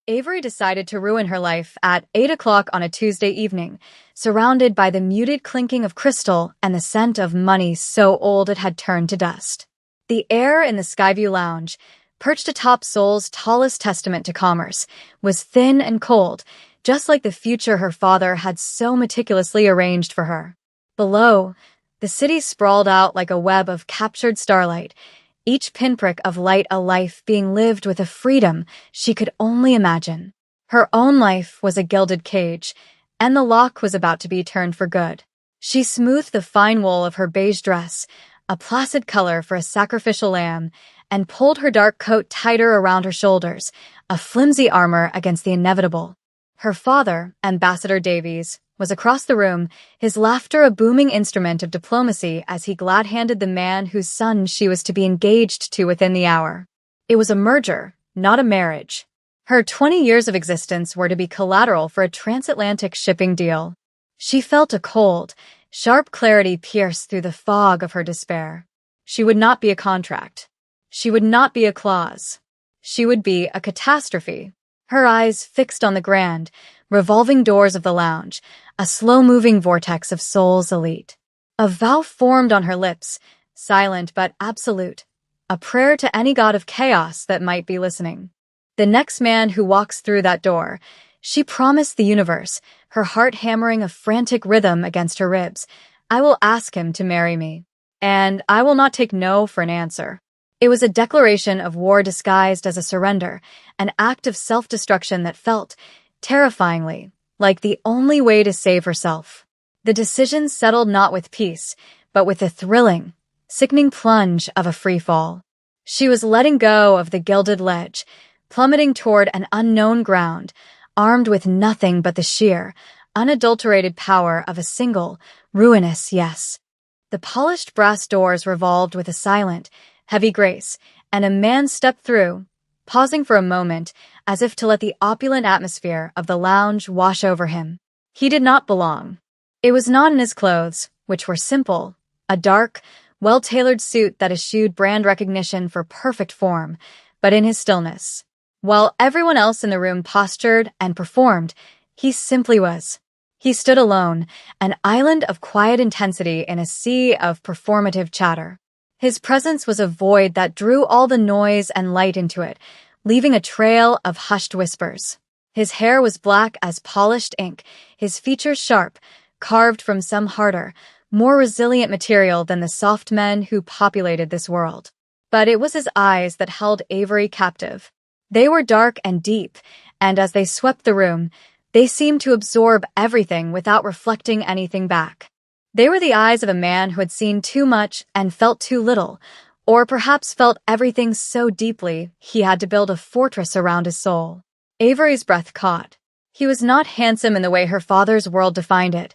Avery decided to ruin her life at 8 o'clock on a Tuesday evening, surrounded by the muted clinking of crystal and the scent of money so old it had turned to dust. The air in the Skyview Lounge, perched atop Seoul's tallest testament to commerce, was thin and cold, just like the future her father had so meticulously arranged for her. Below, the city sprawled out like a web of captured starlight, each pinprick of light a life being lived with a freedom she could only imagine. Her own life was a gilded cage, and the lock was about to be turned for good. She smoothed the fine wool of her beige dress, a placid color for a sacrificial lamb, and pulled her dark coat tighter around her shoulders, a flimsy armor against the inevitable. Her father, Ambassador Davies, was across the room, his laughter a booming instrument of diplomacy as he glad-handed the man whose son she was to be engaged to within the hour. It was a merger, not a marriage. Her 20 years of existence were to be collateral for a transatlantic shipping deal. She felt a cold, sharp clarity pierce through the fog of her despair. She would not be a contract. She would not be a clause. She would be a catastrophe. Her eyes fixed on the grand, revolving doors of the lounge, a slow-moving vortex of Seoul's elite. A vow formed on her lips, silent but absolute, a prayer to any god of chaos that might be listening. The next man who walks through that door, she promised the universe, her heart hammering a frantic rhythm against her ribs, I will ask him to marry me, and I will not take no for an answer. It was a declaration of war disguised as a surrender, an act of self-destruction that felt, terrifyingly, like the only way to save herself. The decision settled not with peace, but with the thrilling, sickening plunge of a free fall. She was letting go of the gilded ledge, plummeting toward an unknown ground, armed with nothing but the sheer, unadulterated power of a single, ruinous yes. The polished brass doors revolved with a silent, heavy grace, and a man stepped through, pausing for a moment, as if to let the opulent atmosphere of the lounge wash over him. He did not belong. It was not in his clothes, which were simple, a dark, well-tailored suit that eschewed brand recognition for perfect form, but in his stillness. While everyone else in the room postured and performed, he simply was. He stood alone, an island of quiet intensity in a sea of performative chatter. His presence was a void that drew all the noise and light into it, leaving a trail of hushed whispers. His hair was black as polished ink, his features sharp, carved from some harder, more resilient material than the soft men who populated this world. But it was his eyes that held Avery captive. They were dark and deep, and as they swept the room, they seemed to absorb everything without reflecting anything back. They were the eyes of a man who had seen too much and felt too little, or perhaps felt everything so deeply he had to build a fortress around his soul. Avery's breath caught. He was not handsome in the way her father's world defined it.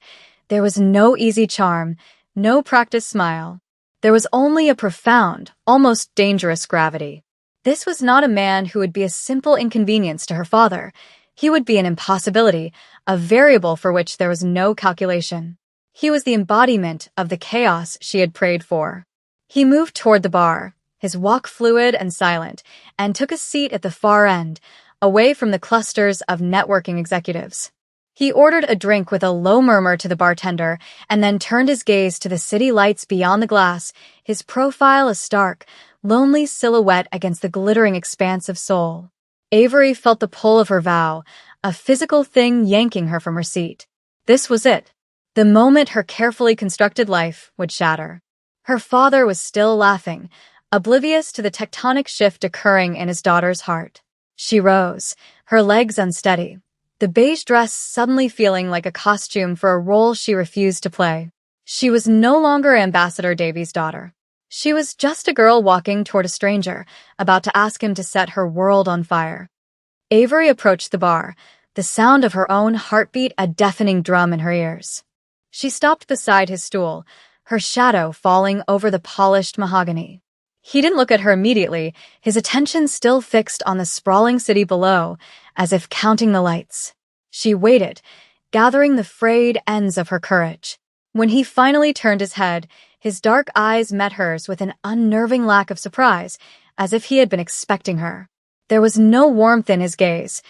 There was no easy charm, no practiced smile. There was only a profound, almost dangerous gravity. This was not a man who would be a simple inconvenience to her father. He would be an impossibility, a variable for which there was no calculation. He was the embodiment of the chaos she had prayed for. He moved toward the bar, his walk fluid and silent, and took a seat at the far end, away from the clusters of networking executives. He ordered a drink with a low murmur to the bartender and then turned his gaze to the city lights beyond the glass, his profile a stark, lonely silhouette against the glittering expanse of Seoul. Avery felt the pull of her vow, a physical thing yanking her from her seat. This was it. The moment her carefully constructed life would shatter. Her father was still laughing, oblivious to the tectonic shift occurring in his daughter's heart. She rose, her legs unsteady, the beige dress suddenly feeling like a costume for a role she refused to play. She was no longer Ambassador Davies' daughter. She was just a girl walking toward a stranger, about to ask him to set her world on fire. Avery approached the bar, the sound of her own heartbeat a deafening drum in her ears. She stopped beside his stool, her shadow falling over the polished mahogany. He didn't look at her immediately, his attention still fixed on the sprawling city below, as if counting the lights. She waited, gathering the frayed ends of her courage. When he finally turned his head, his dark eyes met hers with an unnerving lack of surprise, as if he had been expecting her. There was no warmth in his gaze,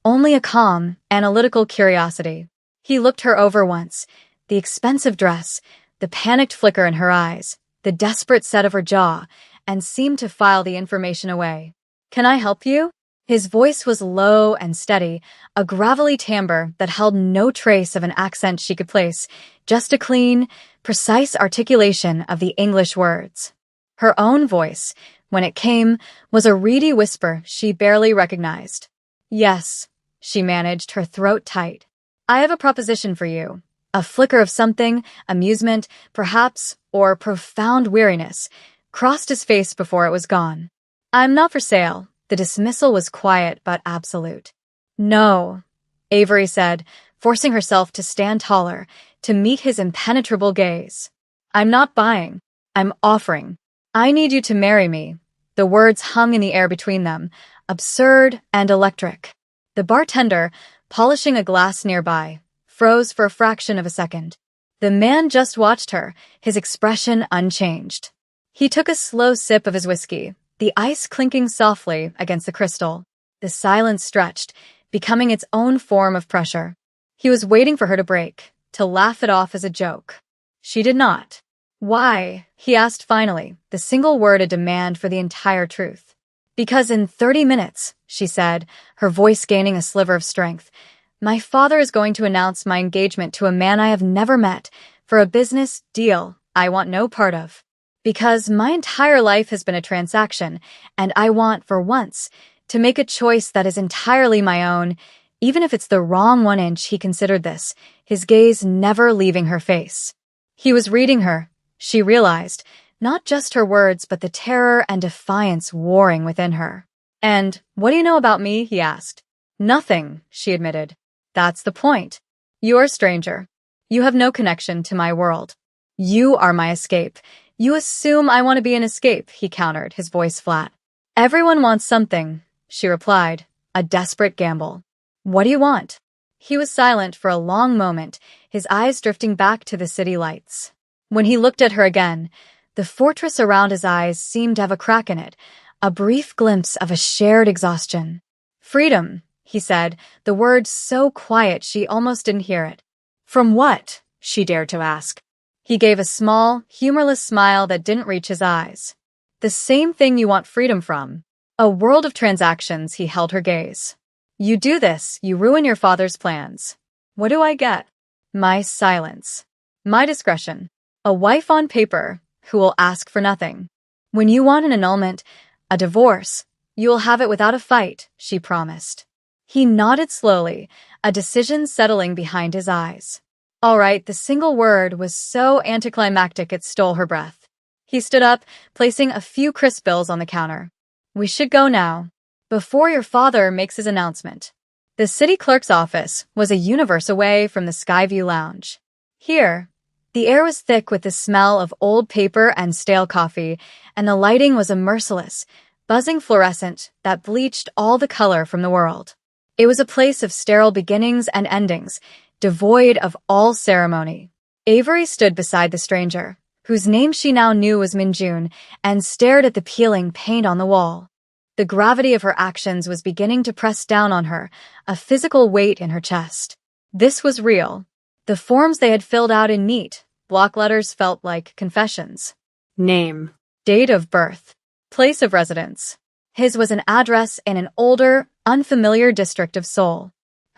only a calm, analytical curiosity. He looked her over once, the expensive dress, the panicked flicker in her eyes, the desperate set of her jaw, and seemed to file the information away. "Can I help you?" His voice was low and steady, a gravelly timbre that held no trace of an accent she could place, just a clean, precise articulation of the English words. Her own voice, when it came, was a reedy whisper she barely recognized. "Yes," she managed, her throat tight. "I have a proposition for you." A flicker of something, amusement, perhaps, or profound weariness, crossed his face before it was gone. "I'm not for sale." The dismissal was quiet but absolute. "No," Avery said, forcing herself to stand taller, to meet his impenetrable gaze. "I'm not buying. I'm offering. I need you to marry me." The words hung in the air between them, absurd and electric. The bartender, polishing a glass nearby, froze for a fraction of a second. The man just watched her, his expression unchanged. He took a slow sip of his whiskey, the ice clinking softly against the crystal. The silence stretched, becoming its own form of pressure. He was waiting for her to break, to laugh it off as a joke. She did not. "Why?" he asked finally, the single word a demand for the entire truth. "Because in 30 minutes, she said, her voice gaining a sliver of strength, "my father is going to announce my engagement to a man I have never met, for a business deal I want no part of. Because my entire life has been a transaction, and I want, for once, to make a choice that is entirely my own, even if it's the wrong 1 inch." He considered this, his gaze never leaving her face. He was reading her, she realized, not just her words but the terror and defiance warring within her. "And what do you know about me?" he asked. "Nothing," she admitted. "That's the point. You're a stranger. You have no connection to my world. You are my escape. You assume I want to be an escape," he countered, his voice flat. "Everyone wants something," she replied, a desperate gamble. "What do you want?" He was silent for a long moment, his eyes drifting back to the city lights. When he looked at her again, the fortress around his eyes seemed to have a crack in it, a brief glimpse of a shared exhaustion. "Freedom," he said, the word so quiet she almost didn't hear it. "From what?" she dared to ask. He gave a small, humorless smile that didn't reach his eyes. "The same thing you want freedom from." A world of transactions, he held her gaze. "You do this, you ruin your father's plans. What do I get?" "My silence. My discretion. A wife on paper who will ask for nothing. When you want an annulment, a divorce, you will have it without a fight," she promised. He nodded slowly, a decision settling behind his eyes. All right, the single word was so anticlimactic it stole her breath. He stood up, placing a few crisp bills on the counter. "We should go now, before your father makes his announcement." The city clerk's office was a universe away from the Skyview Lounge. Here, the air was thick with the smell of old paper and stale coffee, and the lighting was a merciless, buzzing fluorescent that bleached all the color from the world. It was a place of sterile beginnings and endings, devoid of all ceremony. Avery stood beside the stranger, whose name she now knew was Minjun, and stared at the peeling paint on the wall. The gravity of her actions was beginning to press down on her, a physical weight in her chest. This was real. The forms they had filled out in neat, block letters felt like confessions. Name. Date of birth. Place of residence. His was an address in an older, unfamiliar district of Seoul.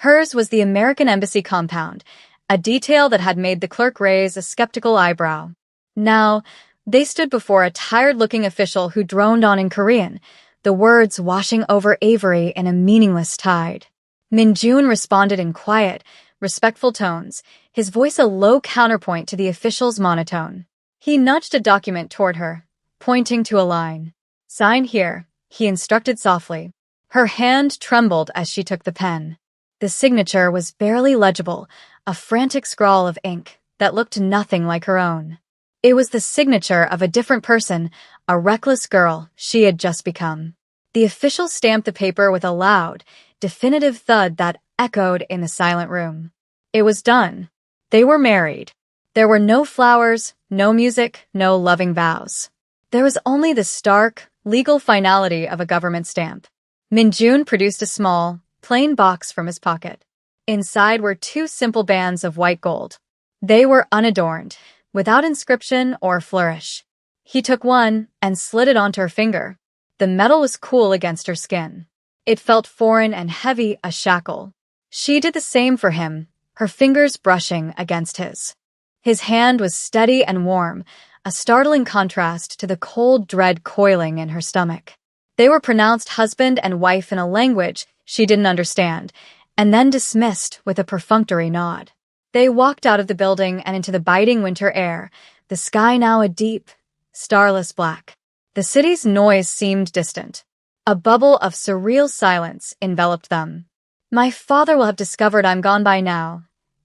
Hers was the American Embassy compound, a detail that had made the clerk raise a skeptical eyebrow. Now, they stood before a tired-looking official who droned on in Korean, the words washing over Avery in a meaningless tide. Minjun responded in quiet, respectful tones, his voice a low counterpoint to the official's monotone. He nudged a document toward her, pointing to a line. "Sign here," he instructed softly. Her hand trembled as she took the pen. The signature was barely legible, a frantic scrawl of ink that looked nothing like her own. It was the signature of a different person, a reckless girl she had just become. The official stamped the paper with a loud, definitive thud that echoed in the silent room. It was done. They were married. There were no flowers, no music, no loving vows. There was only the stark, legal finality of a government stamp. Minjun produced a small, plain box from his pocket. Inside were two simple bands of white gold. They were unadorned, without inscription or flourish. He took one and slid it onto her finger. The metal was cool against her skin. It felt foreign and heavy, a shackle. She did the same for him, her fingers brushing against his. His hand was steady and warm, a startling contrast to the cold dread coiling in her stomach. They were pronounced husband and wife in a language she didn't understand, and then dismissed with a perfunctory nod. They walked out of the building and into the biting winter air, the sky now a deep, starless black. The city's noise seemed distant. A bubble of surreal silence enveloped them. "My father will have discovered I'm gone by now,"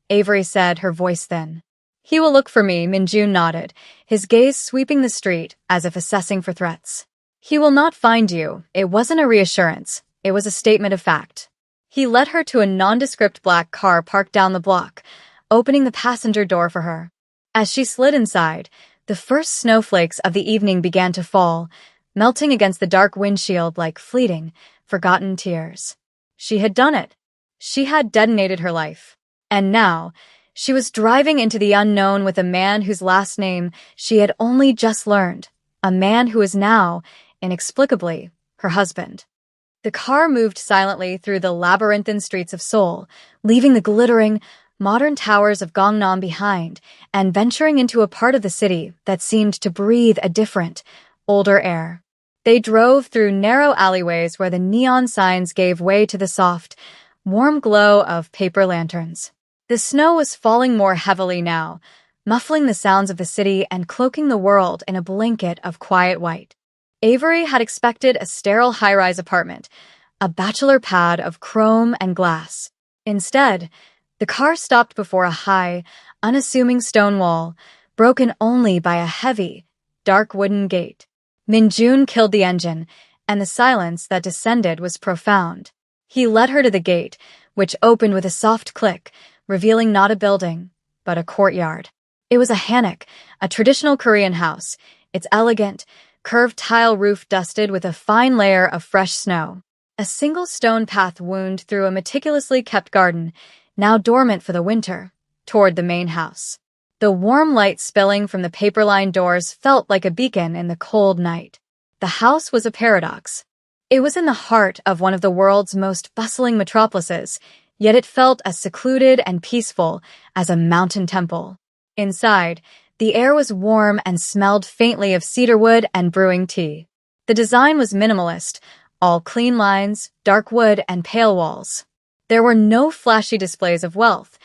Avery said, her voice thin. "He will look for me," Minjun nodded, his gaze sweeping the street as if assessing for threats. "He will not find you." It wasn't a reassurance, it was a statement of fact. He led her to a nondescript black car parked down the block, opening the passenger door for her. As she slid inside, the first snowflakes of the evening began to fall, melting against the dark windshield like fleeting, forgotten tears. She had done it. She had detonated her life. And now, she was driving into the unknown with a man whose last name she had only just learned, a man who is now, inexplicably, her husband. The car moved silently through the labyrinthine streets of Seoul, leaving the glittering, modern towers of Gangnam behind and venturing into a part of the city that seemed to breathe a different, older air. They drove through narrow alleyways where the neon signs gave way to the soft, warm glow of paper lanterns. The snow was falling more heavily now, muffling the sounds of the city and cloaking the world in a blanket of quiet white. Avery had expected a sterile high-rise apartment, a bachelor pad of chrome and glass. Instead, the car stopped before a high, unassuming stone wall, broken only by a heavy, dark wooden gate. Minjun killed the engine, and the silence that descended was profound. He led her to the gate, which opened with a soft click, revealing not a building, but a courtyard. It was a hanok, a traditional Korean house, its elegant, curved tile roof dusted with a fine layer of fresh snow. A single stone path wound through a meticulously kept garden, now dormant for the winter, toward the main house. The warm light spilling from the paper-lined doors felt like a beacon in the cold night. The house was a paradox. It was in the heart of one of the world's most bustling metropolises, yet it felt as secluded and peaceful as a mountain temple. Inside, the air was warm and smelled faintly of cedarwood and brewing tea. The design was minimalist, all clean lines, dark wood, and pale walls. There were no flashy displays of wealth,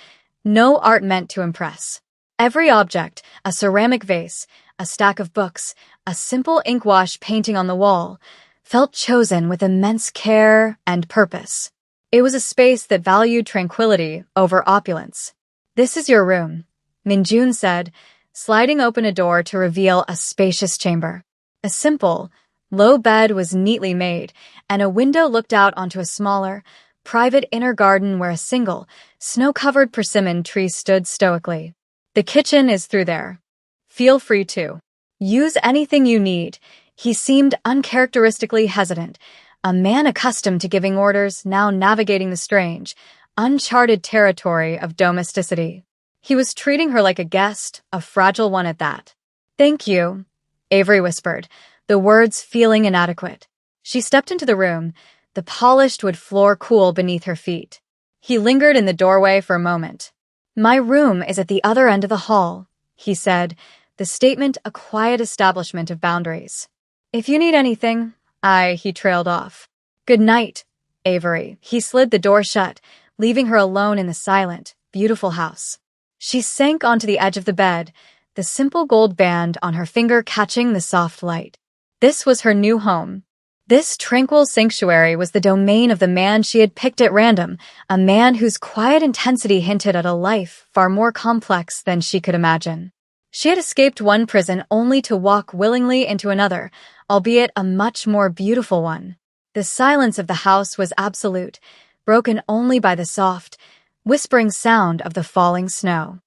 no art meant to impress. Every object, a ceramic vase, a stack of books, a simple ink wash painting on the wall, felt chosen with immense care and purpose. It was a space that valued tranquility over opulence. "This is your room," Minjun said, sliding open a door to reveal a spacious chamber. A simple, low bed was neatly made, and a window looked out onto a smaller, private inner garden where a single, snow-covered persimmon tree stood stoically. "The kitchen is through there. Feel free to use anything you need." He seemed uncharacteristically hesitant, a man accustomed to giving orders now navigating the strange, uncharted territory of domesticity. He was treating her like a guest, a fragile one at that. "Thank you," Avery whispered, the words feeling inadequate. She stepped into the room, the polished wood floor cool beneath her feet. He lingered in the doorway for a moment. "My room is at the other end of the hall," he said, the statement a quiet establishment of boundaries. "If you need anything, he trailed off. "Good night, Avery." He slid the door shut, leaving her alone in the silent, beautiful house. She sank onto the edge of the bed, the simple gold band on her finger catching the soft light. This was her new home. This tranquil sanctuary was the domain of the man she had picked at random, a man whose quiet intensity hinted at a life far more complex than she could imagine. She had escaped one prison only to walk willingly into another, albeit a much more beautiful one. The silence of the house was absolute, broken only by the soft, whispering sound of the falling snow.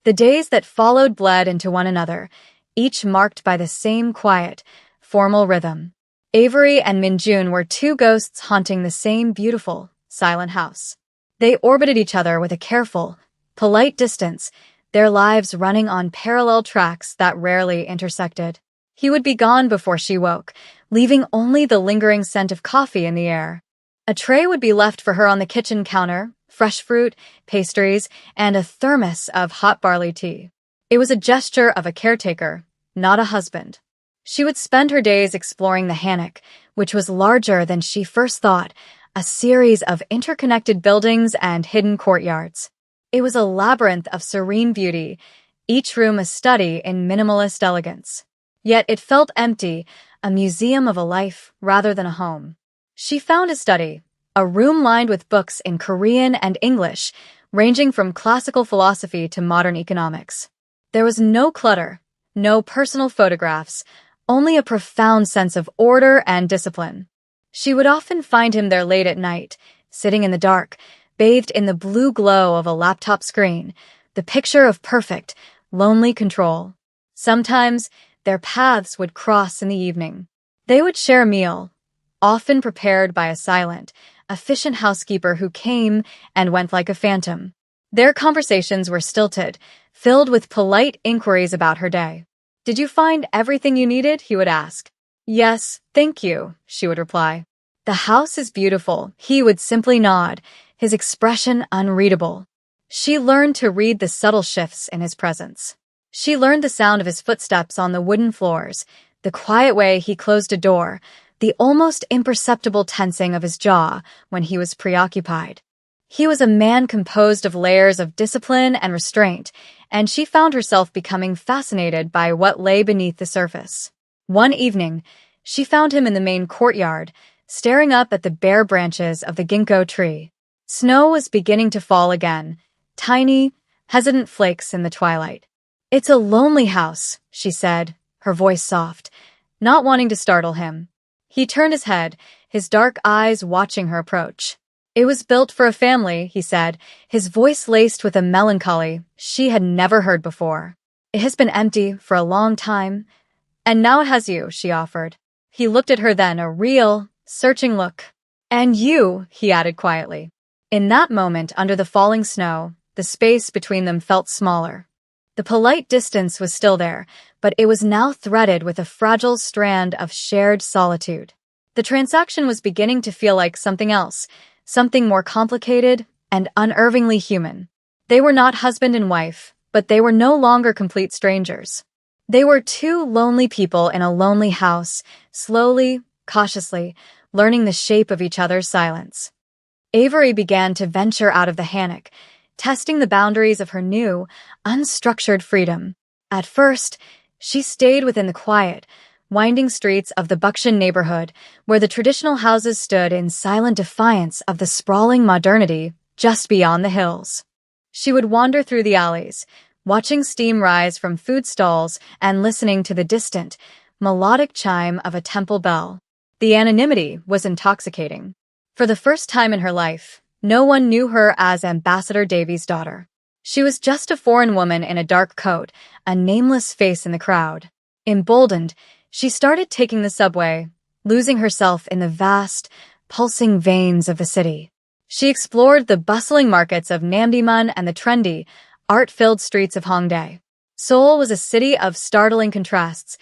The days that followed bled into one another, each marked by the same quiet, formal rhythm. Avery and Minjun were two ghosts haunting the same beautiful, silent house. They orbited each other with a careful, polite distance, their lives running on parallel tracks that rarely intersected. He would be gone before she woke, leaving only the lingering scent of coffee in the air. A tray would be left for her on the kitchen counter, fresh fruit, pastries, and a thermos of hot barley tea. It was a gesture of a caretaker, not a husband. She would spend her days exploring the Hanok, which was larger than she first thought, a series of interconnected buildings and hidden courtyards. It was a labyrinth of serene beauty, each room a study in minimalist elegance. Yet it felt empty, a museum of a life rather than a home. She found a study, a room lined with books in Korean and English, ranging from classical philosophy to modern economics. There was no clutter, no personal photographs, only a profound sense of order and discipline. She would often find him there late at night, sitting in the dark, bathed in the blue glow of a laptop screen, the picture of perfect, lonely control. Sometimes, their paths would cross in the evening. They would share a meal, often prepared by a silent, efficient housekeeper who came and went like a phantom. Their conversations were stilted, filled with polite inquiries about her day. "Did you find everything you needed?" he would ask. "Yes, thank you," she would reply. "The house is beautiful," he would simply nod, his expression unreadable. She learned to read the subtle shifts in his presence. She learned the sound of his footsteps on the wooden floors, the quiet way he closed a door, the almost imperceptible tensing of his jaw when he was preoccupied. He was a man composed of layers of discipline and restraint, and she found herself becoming fascinated by what lay beneath the surface. One evening, she found him in the main courtyard, staring up at the bare branches of the ginkgo tree. Snow was beginning to fall again, tiny, hesitant flakes in the twilight. "It's a lonely house," she said, her voice soft, not wanting to startle him. He turned his head, his dark eyes watching her approach. "It was built for a family," he said, his voice laced with a melancholy she had never heard before. "It has been empty for a long time, and now it has you," she offered. He looked at her then, a real, searching look. "And you," he added quietly. In that moment, under the falling snow, the space between them felt smaller. The polite distance was still there, but it was now threaded with a fragile strand of shared solitude. The transaction was beginning to feel like something else, something more complicated and unnervingly human. They were not husband and wife, but they were no longer complete strangers. They were two lonely people in a lonely house, slowly, cautiously, learning the shape of each other's silence. Avery began to venture out of the Hanok, testing the boundaries of her new, unstructured freedom. At first, she stayed within the quiet, winding streets of the Buckshin neighborhood, where the traditional houses stood in silent defiance of the sprawling modernity just beyond the hills. She would wander through the alleys, watching steam rise from food stalls and listening to the distant, melodic chime of a temple bell. The anonymity was intoxicating. For the first time in her life, no one knew her as Ambassador Davies' daughter. She was just a foreign woman in a dark coat, a nameless face in the crowd. Emboldened, she started taking the subway, losing herself in the vast, pulsing veins of the city. She explored the bustling markets of Namdaemun and the trendy, art-filled streets of Hongdae. Seoul was a city of startling contrasts.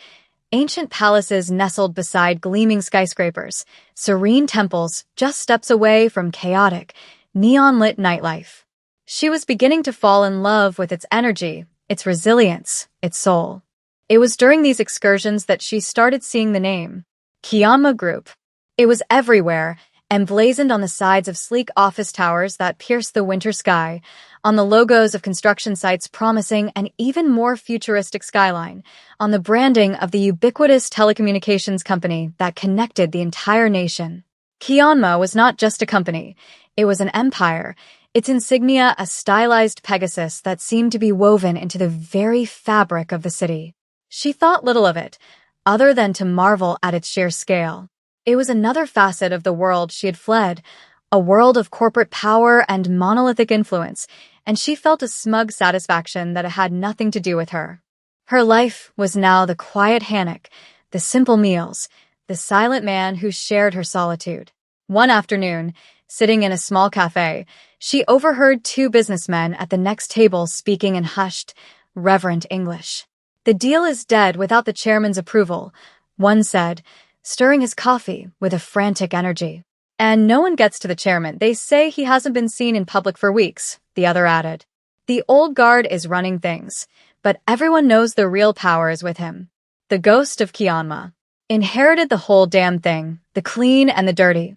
Ancient palaces nestled beside gleaming skyscrapers, serene temples just steps away from chaotic, neon-lit nightlife. She was beginning to fall in love with its energy, its resilience, its soul. It was during these excursions that she started seeing the name, Kianma Group. It was everywhere, emblazoned on the sides of sleek office towers that pierced the winter sky, on the logos of construction sites promising an even more futuristic skyline, on the branding of the ubiquitous telecommunications company that connected the entire nation. Kianma was not just a company, it was an empire, its insignia a stylized Pegasus that seemed to be woven into the very fabric of the city. She thought little of it, other than to marvel at its sheer scale. It was another facet of the world she had fled, a world of corporate power and monolithic influence, and she felt a smug satisfaction that it had nothing to do with her. Her life was now the quiet Hanok, the simple meals, the silent man who shared her solitude. One afternoon, Sitting in a small cafe, she overheard two businessmen at the next table speaking in hushed, reverent English. "The deal is dead without the chairman's approval," one said, stirring his coffee with a frantic energy. "And no one gets to the chairman. They say he hasn't been seen in public for weeks," the other added. "The old guard is running things, but everyone knows the real power is with him. The ghost of Kianma inherited the whole damn thing, the clean and the dirty."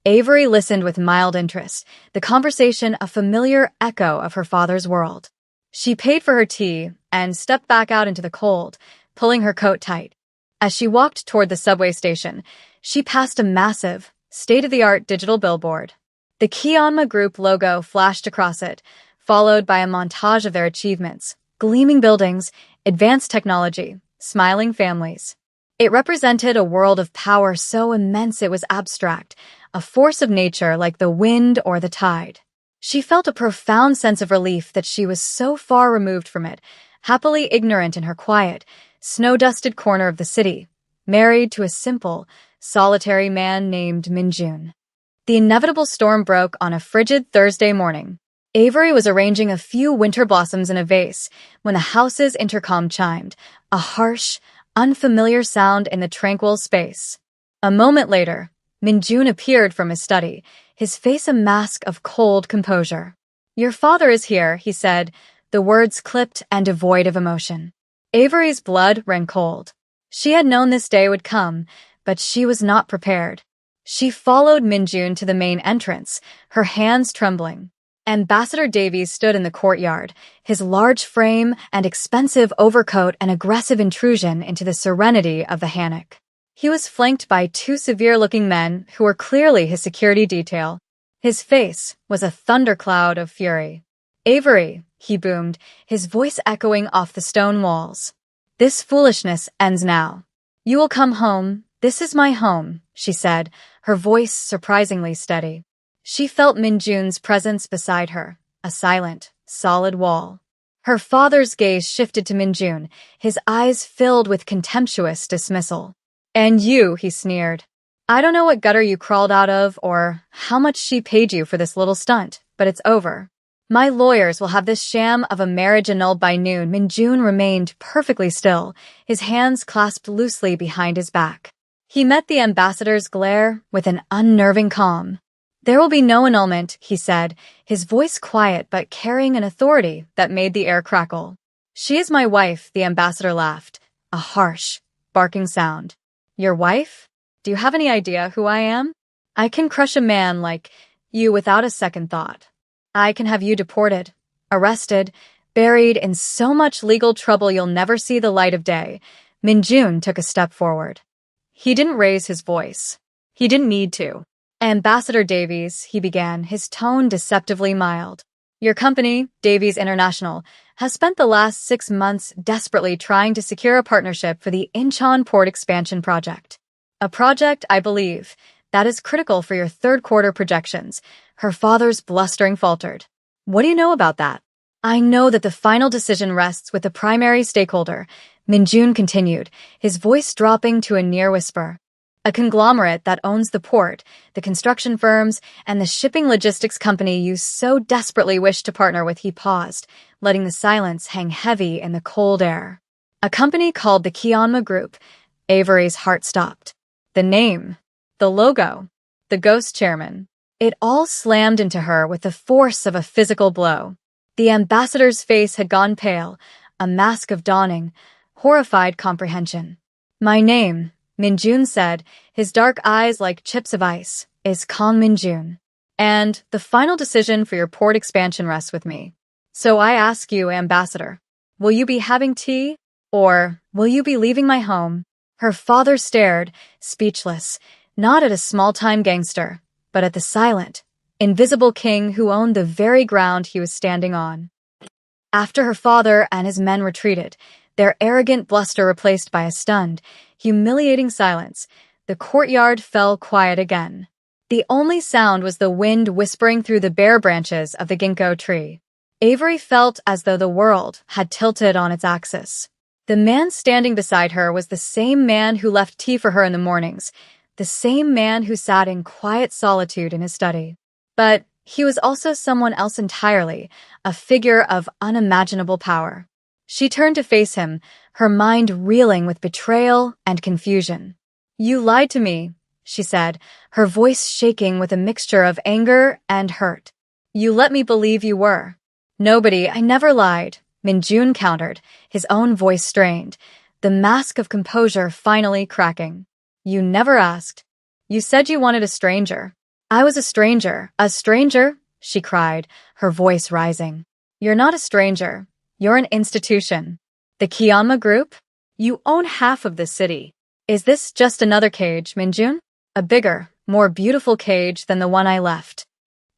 Avery listened with mild interest, the conversation a familiar echo of her father's world. She paid for her tea and stepped back out into the cold, pulling her coat tight. As she walked toward the subway station, she passed a massive, state-of-the-art digital billboard. The Kianma Group logo flashed across it, followed by a montage of their achievements: gleaming buildings, advanced technology, smiling families. It represented a world of power so immense it was abstract, a force of nature like the wind or the tide. She felt a profound sense of relief that she was so far removed from it, happily ignorant in her quiet, snow-dusted corner of the city, married to a simple, solitary man named Minjun. The inevitable storm broke on a frigid Thursday morning. Avery was arranging a few winter blossoms in a vase when the house's intercom chimed, a harsh, unfamiliar sound in the tranquil space. A moment later, Minjun appeared from his study, his face a mask of cold composure. "Your father is here," he said, the words clipped and devoid of emotion. Avery's blood ran cold. She had known this day would come, but she was not prepared. She followed Minjun to the main entrance, her hands trembling. Ambassador Davies stood in the courtyard, his large frame and expensive overcoat an aggressive intrusion into the serenity of the Hannock. He was flanked by two severe-looking men who were clearly his security detail. His face was a thundercloud of fury. "Avery," he boomed, his voice echoing off the stone walls. "This foolishness ends now. You will come home. This is my home," she said, her voice surprisingly steady. She felt Minjun's presence beside her, a silent, solid wall. Her father's gaze shifted to Minjun, his eyes filled with contemptuous dismissal. "And you," he sneered. "I don't know what gutter you crawled out of or how much she paid you for this little stunt, but it's over. My lawyers will have this sham of a marriage annulled by noon." Minjun remained perfectly still, his hands clasped loosely behind his back. He met the ambassador's glare with an unnerving calm. "There will be no annulment," he said, his voice quiet but carrying an authority that made the air crackle. "She is my wife," the ambassador laughed, a harsh, barking sound. "Your wife? Do you have any idea who I am? I can crush a man like you without a second thought. I can have you deported, arrested, buried in so much legal trouble you'll never see the light of day." Minjun took a step forward. He didn't raise his voice. He didn't need to. "Ambassador Davies," he began, his tone deceptively mild. "Your company, Davies International, has spent the last 6 months desperately trying to secure a partnership for the Incheon Port Expansion Project. A project, I believe, that is critical for your third-quarter projections." Her father's blustering faltered. "What do you know about that?" "I know that the final decision rests with the primary stakeholder," Minjun continued, his voice dropping to a near whisper. "A conglomerate that owns the port, the construction firms, and the shipping logistics company you so desperately wish to partner with." He paused, letting the silence hang heavy in the cold air. "A company called the Kianma Group." Avery's heart stopped. The name, the logo, the ghost chairman. It all slammed into her with the force of a physical blow. The ambassador's face had gone pale, a mask of dawning, horrified comprehension. "My name," Minjun said, his dark eyes like chips of ice, "is Kang Minjun. And the final decision for your port expansion rests with me. So I ask you, Ambassador, will you be having tea? Or will you be leaving my home?" Her father stared, speechless, not at a small-time gangster, but at the silent, invisible king who owned the very ground he was standing on. After her father and his men retreated, their arrogant bluster replaced by a stunned, humiliating silence, the courtyard fell quiet again. The only sound was the wind whispering through the bare branches of the ginkgo tree. Avery felt as though the world had tilted on its axis. The man standing beside her was the same man who left tea for her in the mornings, the same man who sat in quiet solitude in his study. But he was also someone else entirely, a figure of unimaginable power. She turned to face him, her mind reeling with betrayal and confusion. "You lied to me," she said, her voice shaking with a mixture of anger and hurt. "You let me believe you were." "Nobody, I never lied," Minjun countered, his own voice strained, the mask of composure finally cracking. "You never asked. You said you wanted a stranger." "I was a stranger," she cried, her voice rising. "You're not a stranger. You're an institution. The Kianma Group? You own half of this city. Is this just another cage, Minjun? A bigger, more beautiful cage than the one I left?"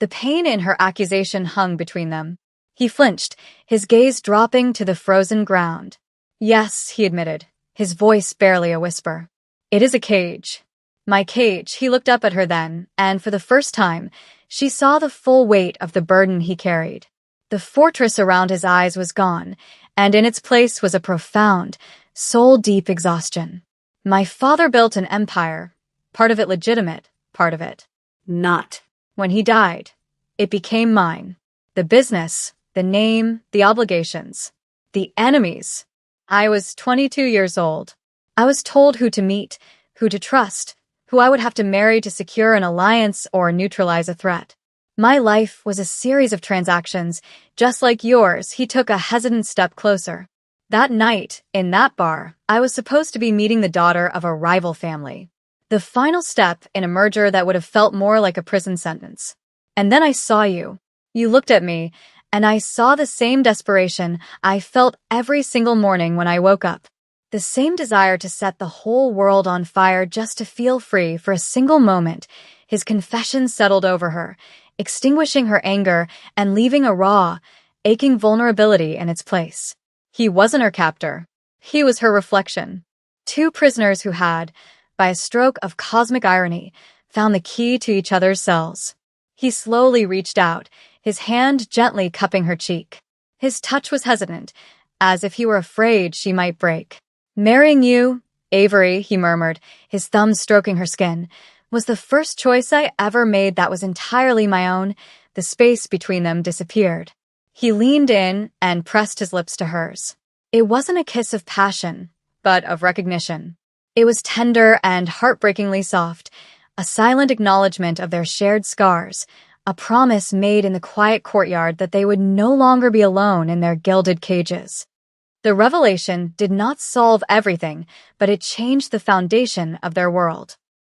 The pain in her accusation hung between them. He flinched, his gaze dropping to the frozen ground. "Yes," he admitted, his voice barely a whisper. "It is a cage. My cage." He looked up at her then, and for the first time, she saw the full weight of the burden he carried. The fortress around his eyes was gone, and in its place was a profound, soul-deep exhaustion. "My father built an empire, part of it legitimate, part of it not. When he died, it became mine. The business, the name, the obligations, the enemies. I was 22 years old. I was told who to meet, who to trust, who I would have to marry to secure an alliance or neutralize a threat. My life was a series of transactions. Just like yours, he took a hesitant step closer. That night, in that bar, I was supposed to be meeting the daughter of a rival family. The final step in a merger that would have felt more like a prison sentence. And then I saw you. You looked at me, and I saw the same desperation I felt every single morning when I woke up. The same desire to set the whole world on fire just to feel free for a single moment. His confession settled over her, extinguishing her anger and leaving a raw, aching vulnerability in its place. He wasn't her captor. He was her reflection. Two prisoners who had, by a stroke of cosmic irony, found the key to each other's cells. He slowly reached out, his hand gently cupping her cheek. His touch was hesitant, as if he were afraid she might break. "Marrying you, Avery," he murmured, his thumbs stroking her skin, "was the first choice I ever made that was entirely my own." The space between them disappeared. He leaned in and pressed his lips to hers. It wasn't a kiss of passion, but of recognition. It was tender and heartbreakingly soft, a silent acknowledgement of their shared scars, a promise made in the quiet courtyard that they would no longer be alone in their gilded cages. The revelation did not solve everything, but it changed the foundation of their world.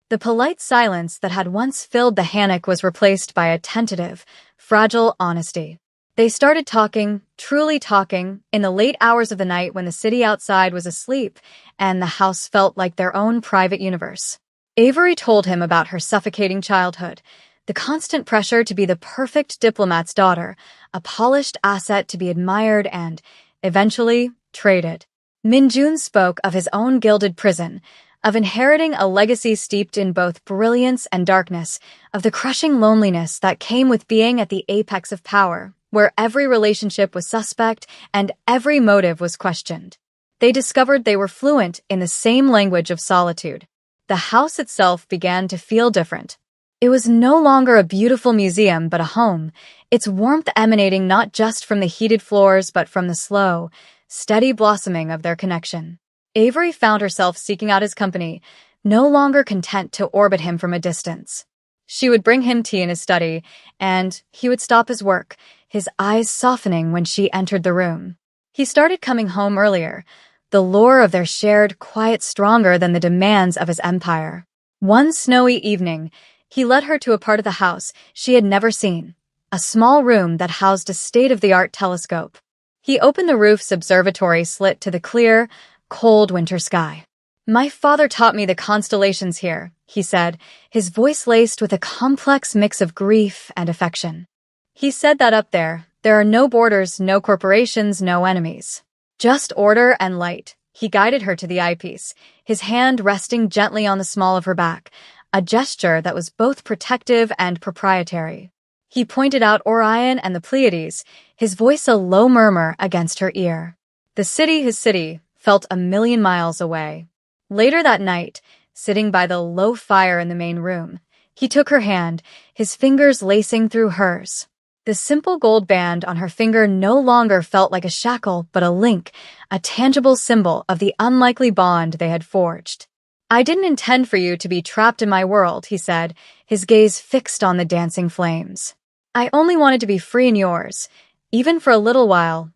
The polite silence that had once filled the hammock was replaced by a tentative, fragile honesty. They started talking, truly talking, in the late hours of the night when the city outside was asleep and the house felt like their own private universe. Avery told him about her suffocating childhood, the constant pressure to be the perfect diplomat's daughter, a polished asset to be admired and, eventually, traded. Minjun spoke of his own gilded prison, of inheriting a legacy steeped in both brilliance and darkness, of the crushing loneliness that came with being at the apex of power, where every relationship was suspect and every motive was questioned. They discovered they were fluent in the same language of solitude. The house itself began to feel different. It was no longer a beautiful museum but a home, its warmth emanating not just from the heated floors but from the slow, steady blossoming of their connection. Avery found herself seeking out his company, no longer content to orbit him from a distance. She would bring him tea in his study, and he would stop his work, his eyes softening when she entered the room. He started coming home earlier, the lure of their shared quiet stronger than the demands of his empire. One snowy evening, he led her to a part of the house she had never seen, a small room that housed a state-of-the-art telescope. He opened the roof's observatory slit to the clear, cold winter sky. "My father taught me the constellations here," he said, his voice laced with a complex mix of grief and affection. "He said that up there are no borders, no corporations, no enemies. Just order and light." He guided her to the eyepiece, his hand resting gently on the small of her back, a gesture that was both protective and proprietary. He pointed out Orion and the Pleiades, his voice a low murmur against her ear. The city, his city, felt a million miles away. Later that night, sitting by the low fire in the main room, he took her hand, his fingers lacing through hers. The simple gold band on her finger no longer felt like a shackle, but a link, a tangible symbol of the unlikely bond they had forged. "I didn't intend for you to be trapped in my world," he said, his gaze fixed on the dancing flames. "I only wanted to be free in yours, even for a little while."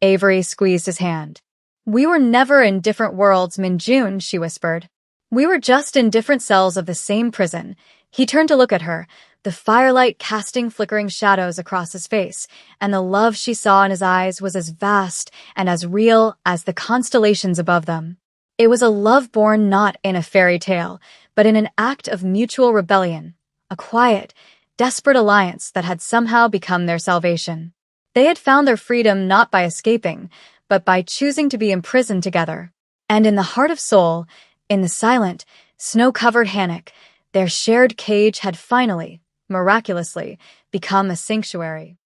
Avery squeezed his hand. "We were never in different worlds, Minjun," she whispered. "We were just in different cells of the same prison." He turned to look at her, the firelight casting flickering shadows across his face, and the love she saw in his eyes was as vast and as real as the constellations above them. It was a love born not in a fairy tale, but in an act of mutual rebellion, a quiet, desperate alliance that had somehow become their salvation. They had found their freedom not by escaping, but by choosing to be imprisoned together. And in the heart of Seoul, in the silent, snow-covered hammock, their shared cage had finally, miraculously, become a sanctuary.